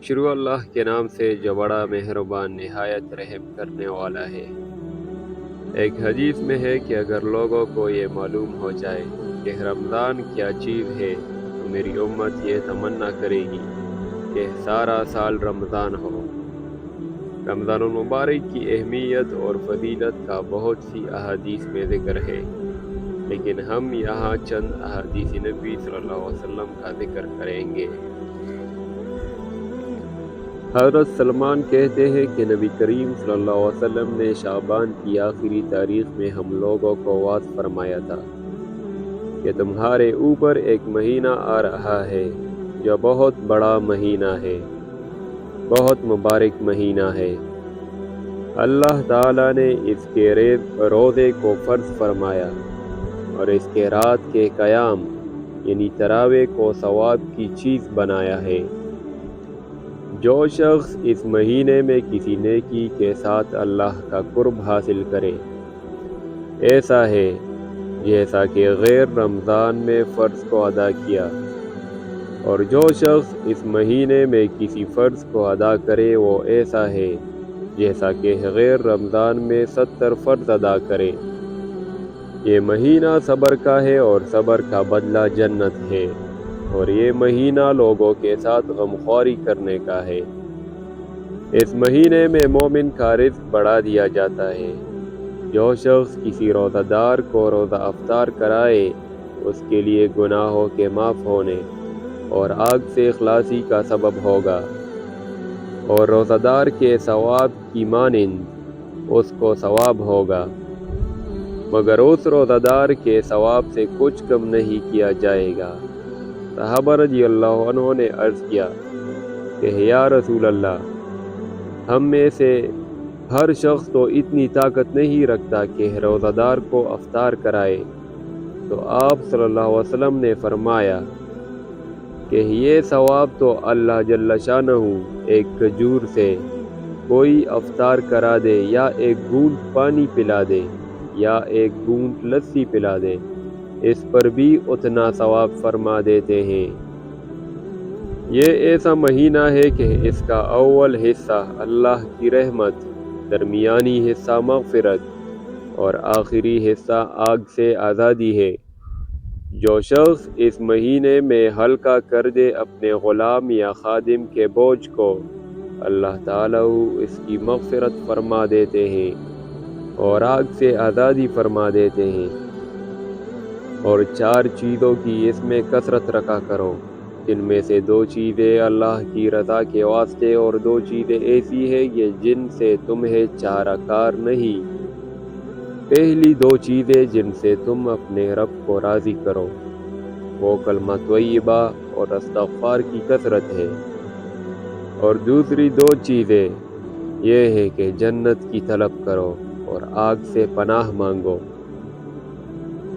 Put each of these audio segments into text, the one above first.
شروع اللہ کے نام سے جو بڑا مہربان نہایت رحم کرنے والا ہے۔ ایک حدیث میں ہے کہ اگر لوگوں کو یہ معلوم ہو جائے کہ رمضان کیا چیز ہے تو میری امت یہ تمنا کرے گی کہ سارا سال رمضان ہو۔ رمضان المبارک کی اہمیت اور فضیلت کا بہت سی احادیث میں ذکر ہے، لیکن ہم یہاں چند احادیث نبی صلی اللہ علیہ وسلم کا ذکر کریں گے۔ حضرت سلمان کہتے ہیں کہ نبی کریم صلی اللہ علیہ وسلم نے شعبان کی آخری تاریخ میں ہم لوگوں کو وعظ فرمایا تھا کہ تمہارے اوپر ایک مہینہ آ رہا ہے جو بہت بڑا مہینہ ہے، بہت مبارک مہینہ ہے۔ اللہ تعالیٰ نے اس کے روزے کو فرض فرمایا اور اس کے رات کے قیام یعنی تراویح کو ثواب کی چیز بنایا ہے۔ جو شخص اس مہینے میں کسی نیکی کے ساتھ اللہ کا قرب حاصل کرے، ایسا ہے جیسا کہ غیر رمضان میں فرض کو ادا کیا، اور جو شخص اس مہینے میں کسی فرض کو ادا کرے وہ ایسا ہے جیسا کہ غیر رمضان میں 70 فرض ادا کرے۔ یہ مہینہ صبر کا ہے اور صبر کا بدلہ جنت ہے، اور یہ مہینہ لوگوں کے ساتھ غمخواری کرنے کا ہے۔ اس مہینے میں مومن کا رزق بڑھا دیا جاتا ہے۔ جو شخص کسی روزہ دار کو روزہ افطار کرائے اس کے لیے گناہوں کے معاف ہونے اور آگ سے خلاصی کا سبب ہوگا، اور روزہ دار کے ثواب کی مانند اس کو ثواب ہوگا، مگر اس روزہ دار کے ثواب سے کچھ کم نہیں کیا جائے گا۔ صحابہ رضی اللہ عنہ نے عرض کیا کہ یا رسول اللہ، ہم میں سے ہر شخص تو اتنی طاقت نہیں رکھتا کہ روزہ دار کو افطار کرائے۔ تو آپ صلی اللہ علیہ وسلم نے فرمایا کہ یہ ثواب تو اللہ جل شانہ ایک کھجور سے کوئی افطار کرا دے یا ایک گھونٹ پانی پلا دے یا ایک گھونٹ لسی پلا دے، اس پر بھی اتنا ثواب فرما دیتے ہیں۔ یہ ایسا مہینہ ہے کہ اس کا اول حصہ اللہ کی رحمت، درمیانی حصہ مغفرت اور آخری حصہ آگ سے آزادی ہے۔ جو شخص اس مہینے میں ہلکا کر دے اپنے غلام یا خادم کے بوجھ کو، اللہ تعالیٰ اس کی مغفرت فرما دیتے ہیں اور آگ سے آزادی فرما دیتے ہیں۔ اور 4 چیزوں کی اس میں کثرت رکھا کرو، جن میں سے 2 چیزیں اللہ کی رضا کے واسطے اور 2 چیزیں ایسی ہیں کہ جن سے تمہیں چارہ کار نہیں۔ پہلی 2 چیزیں جن سے تم اپنے رب کو راضی کرو وہ کلمہ طیبہ اور استغفار کی کثرت ہے، اور دوسری 2 چیزیں یہ ہے کہ جنت کی طلب کرو اور آگ سے پناہ مانگو۔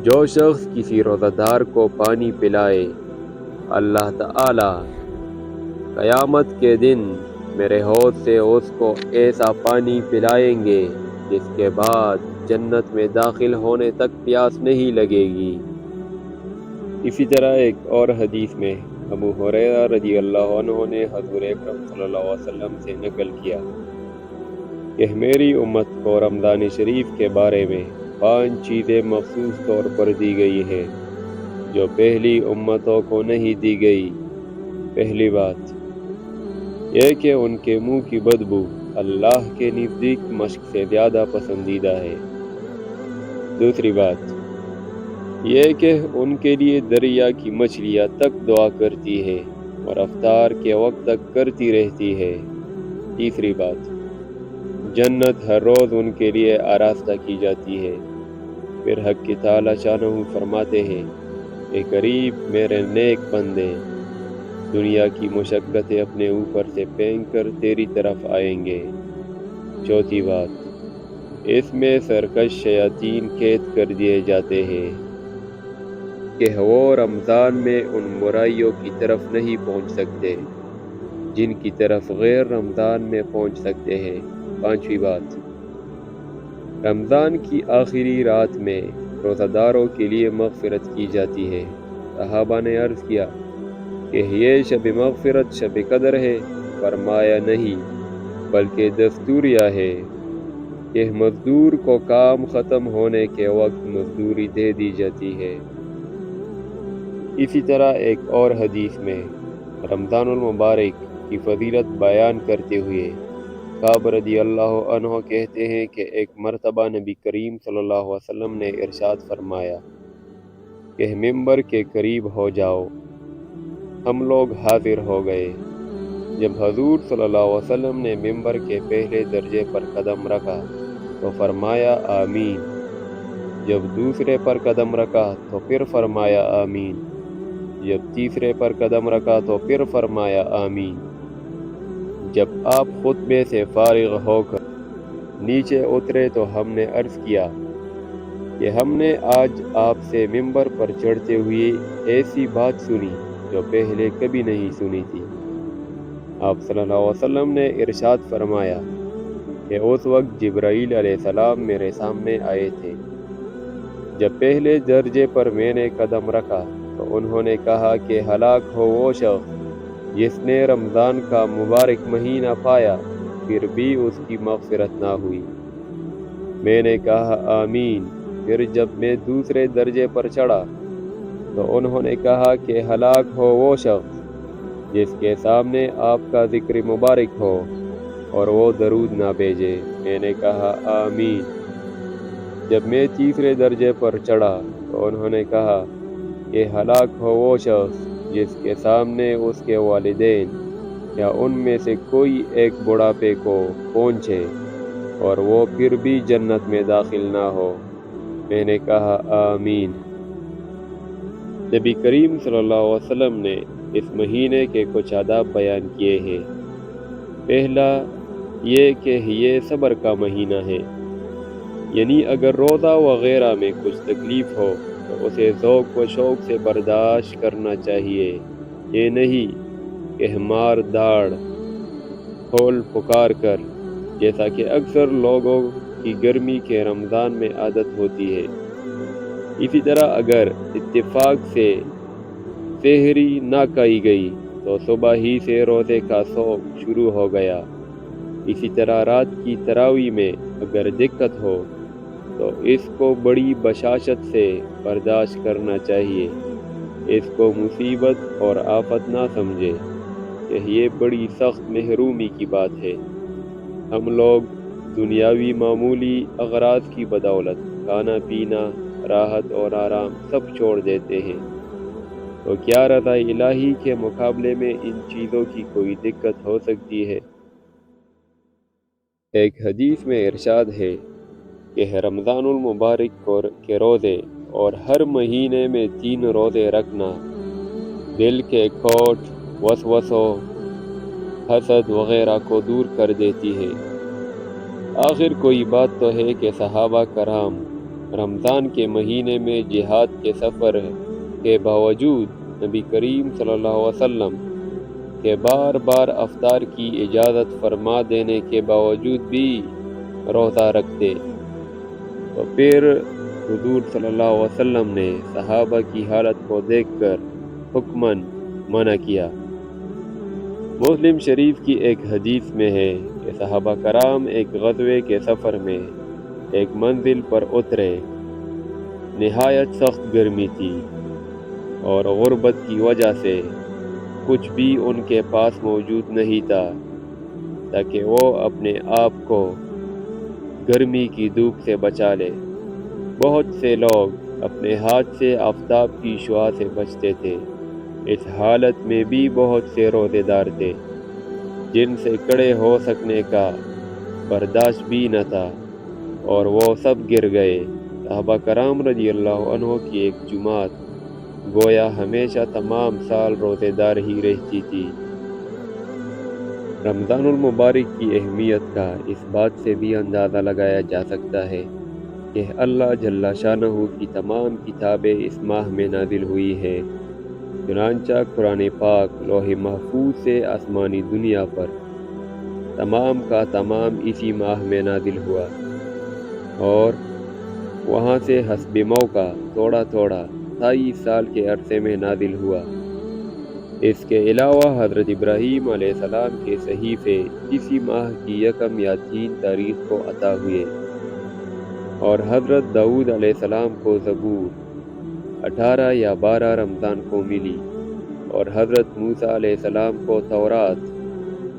جو شخص کسی روزہ دار کو پانی پلائے، اللہ تعالی قیامت کے دن میرے حوض سے اس کو ایسا پانی پلائیں گے جس کے بعد جنت میں داخل ہونے تک پیاس نہیں لگے گی۔ اسی طرح ایک اور حدیث میں ابو ہریرہ رضی اللہ عنہ نے حضور اکرم صلی اللہ علیہ وسلم سے نقل کیا کہ میری امت کو رمضان شریف کے بارے میں 5 چیزیں مخصوص طور پر دی گئی ہے جو پہلی امتوں کو نہیں دی گئی۔ پہلی بات یہ کہ ان کے منہ کی بدبو اللہ کے نزدیک مشک سے زیادہ پسندیدہ ہے۔ دوسری بات یہ کہ ان کے لیے دریا کی مچھلیاں تک دعا کرتی ہے اور افطار کے وقت تک کرتی رہتی ہے۔ تیسری بات جنت ہر روز ان کے لیے آراستہ کی جاتی ہے۔ پھر حق کی تعالی شانہ فرماتے ہیں کہ قریب میرے نیک بندے دنیا کی مشقتیں اپنے اوپر سے پھینک کر تیری طرف آئیں گے۔ چوتھی بات اس میں سرکش شیاطین قید کر دیے جاتے ہیں کہ وہ رمضان میں ان برائیوں کی طرف نہیں پہنچ سکتے جن کی طرف غیر رمضان میں پہنچ سکتے ہیں۔ پانچویں بات رمضان کی آخری رات میں روزہ داروں کے لیے مغفرت کی جاتی ہے۔ صحابہ نے عرض کیا کہ یہ شب مغفرت شب قدر ہے۔ فرمایا نہیں بلکہ دستوریہ ہے کہ مزدور کو کام ختم ہونے کے وقت مزدوری دے دی جاتی ہے۔ اسی طرح ایک اور حدیث میں رمضان المبارک کی فضیلت بیان کرتے ہوئے کعب رضی اللہ عنہ کہتے ہیں کہ ایک مرتبہ نبی کریم صلی اللہ علیہ وسلم نے ارشاد فرمایا کہ ممبر کے قریب ہو جاؤ۔ ہم لوگ حاضر ہو گئے۔ جب حضور صلی اللہ علیہ وسلم نے ممبر کے پہلے درجے پر قدم رکھا تو فرمایا آمین۔ جب دوسرے پر قدم رکھا تو پھر فرمایا آمین۔ جب تیسرے پر قدم رکھا تو پھر فرمایا آمین۔ جب آپ خطبے سے فارغ ہو کر نیچے اترے تو ہم نے عرض کیا کہ ہم نے آج آپ سے ممبر پر چڑھتے ہوئے ایسی بات سنی جو پہلے کبھی نہیں سنی تھی۔ آپ صلی اللہ علیہ وسلم نے ارشاد فرمایا کہ اس وقت جبرائیل علیہ السلام میرے سامنے آئے تھے۔ جب پہلے درجے پر میں نے قدم رکھا تو انہوں نے کہا کہ ہلاک ہو وہ شخص جس نے رمضان کا مبارک مہینہ پایا پھر بھی اس کی مغفرت نہ ہوئی۔ میں نے کہا آمین۔ پھر جب میں دوسرے درجے پر چڑھا تو انہوں نے کہا کہ ہلاک ہو وہ شخص جس کے سامنے آپ کا ذکر مبارک ہو اور وہ درود نہ بھیجے۔ میں نے کہا آمین۔ جب میں تیسرے درجے پر چڑھا تو انہوں نے کہا کہ ہلاک ہو وہ شخص جس کے سامنے اس کے والدین یا ان میں سے کوئی ایک بڑھاپے کو پہنچے اور وہ پھر بھی جنت میں داخل نہ ہو۔ میں نے کہا آمین۔ نبی کریم صلی اللہ علیہ وسلم نے اس مہینے کے کچھ آداب بیان کیے ہیں۔ پہلا یہ کہ یہ صبر کا مہینہ ہے، یعنی اگر روزہ وغیرہ میں کچھ تکلیف ہو تو اسے ذوق و شوق سے برداشت کرنا چاہیے۔ یہ نہیں کہ مار داڑ کھول پکار کر، جیسا کہ اکثر لوگوں کی گرمی کے رمضان میں عادت ہوتی ہے۔ اسی طرح اگر اتفاق سے سحری نہ کھائی گئی تو صبح ہی سے روزے کا شوق شروع ہو گیا۔ اسی طرح رات کی تراویح میں اگر دقت ہو تو اس کو بڑی بشاشت سے برداشت کرنا چاہیے۔ اس کو مصیبت اور آفت نہ سمجھے کہ یہ بڑی سخت محرومی کی بات ہے۔ ہم لوگ دنیاوی معمولی اغراض کی بدولت کھانا پینا، راحت اور آرام سب چھوڑ دیتے ہیں، تو کیا رضا الہی کے مقابلے میں ان چیزوں کی کوئی دقت ہو سکتی ہے؟ ایک حدیث میں ارشاد ہے کہ رمضان المبارک کے روزے اور ہر مہینے میں 3 روزے رکھنا دل کے کھوٹ، وسوسوں، حسد وغیرہ کو دور کر دیتی ہے۔ آخر کوئی بات تو ہے کہ صحابہ کرام رمضان کے مہینے میں جہاد کے سفر کے باوجود نبی کریم صلی اللہ علیہ وسلم کہ بار بار افطار کی اجازت فرما دینے کے باوجود بھی روزہ رکھتے، تو پھر حضور صلی اللہ علیہ وسلم نے صحابہ کی حالت کو دیکھ کر حکماً منع کیا۔ مسلم شریف کی ایک حدیث میں ہے کہ صحابہ کرام ایک غزوے کے سفر میں ایک منزل پر اترے۔ نہایت سخت گرمی تھی اور غربت کی وجہ سے کچھ بھی ان کے پاس موجود نہیں تھا تاکہ وہ اپنے آپ کو گرمی کی دھوپ سے بچا لے۔ بہت سے لوگ اپنے ہاتھ سے آفتاب کی شعاع سے بچتے تھے۔ اس حالت میں بھی بہت سے روزے دار تھے جن سے کھڑے ہو سکنے کا برداشت بھی نہ تھا اور وہ سب گر گئے۔ صحابہ کرام رضی اللہ عنہ کی ایک جماعت گویا ہمیشہ تمام سال روزے دار ہی رہتی تھی۔ رمضان المبارک کی اہمیت کا اس بات سے بھی اندازہ لگایا جا سکتا ہے کہ اللہ جل شانہ کی تمام کتابیں اس ماہ میں نازل ہوئی ہے۔ چنانچہ قرآن پاک لوح محفوظ سے آسمانی دنیا پر تمام کا تمام اسی ماہ میں نازل ہوا اور وہاں سے حسب موقع تھوڑا تھوڑا 27 سال کے عرصے میں نازل ہوا۔ اس کے علاوہ حضرت ابراہیم علیہ السلام کے صحیفے اسی ماہ کی 1 یا 3 تاریخ کو عطا ہوئے، اور حضرت داؤد علیہ السلام کو زبور 18 یا 12 رمضان کو ملی، اور حضرت موسیٰ علیہ السلام کو تورات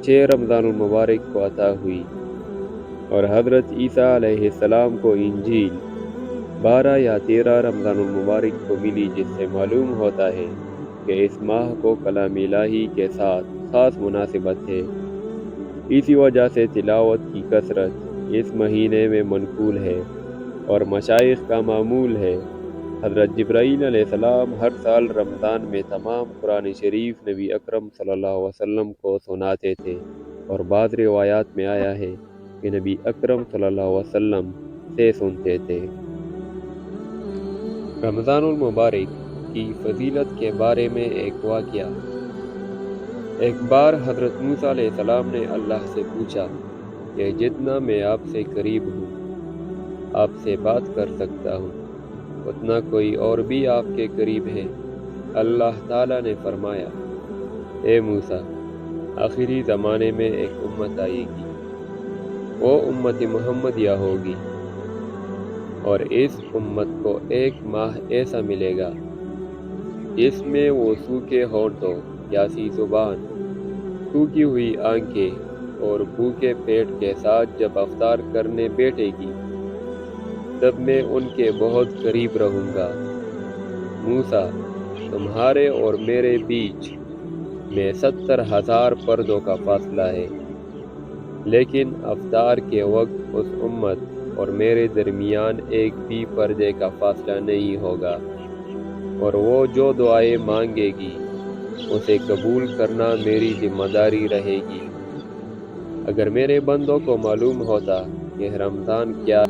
6 رمضان المبارک کو عطا ہوئی، اور حضرت عیسیٰ علیہ السلام کو انجیل 12 یا 13 رمضان المبارک کو ملی، جس سے معلوم ہوتا ہے کہ اس ماہ کو کلام الہی کے ساتھ خاص مناسبت ہے۔ اسی وجہ سے تلاوت کی کثرت اس مہینے میں منقول ہے اور مشائخ کا معمول ہے۔ حضرت جبرائیل علیہ السلام ہر سال رمضان میں تمام قرآن شریف نبی اکرم صلی اللہ علیہ وسلم کو سناتے تھے، اور بعض روایات میں آیا ہے کہ نبی اکرم صلی اللہ علیہ وسلم سے سنتے تھے۔ رمضان المبارک کی فضیلت کے بارے میں ایک واقعہ۔ ایک بار حضرت موسیٰ علیہ السلام نے اللہ سے پوچھا کہ جتنا میں آپ سے قریب ہوں، آپ سے بات کر سکتا ہوں، اتنا کوئی اور بھی آپ کے قریب ہے؟ اللہ تعالیٰ نے فرمایا، اے موسیٰ، آخری زمانے میں ایک امت آئے گی، وہ امت محمدیہ ہوگی، اور اس امت کو ایک ماہ ایسا ملے گا جس میں وہ سوکھے ہونٹوں، پیاسی زبان، سوکھی ہوئی آنکھیں اور بھوکے پیٹ کے ساتھ جب افطار کرنے بیٹھے گی، تب میں ان کے بہت قریب رہوں گا۔ موسیٰ، تمہارے اور میرے بیچ میں 70,000 پردوں کا فاصلہ ہے، لیکن افطار کے وقت اس امت اور میرے درمیان ایک بھی پردے کا فاصلہ نہیں ہوگا، اور وہ جو دعائیں مانگے گی اسے قبول کرنا میری ذمہ داری رہے گی۔ اگر میرے بندوں کو معلوم ہوتا کہ رمضان کیا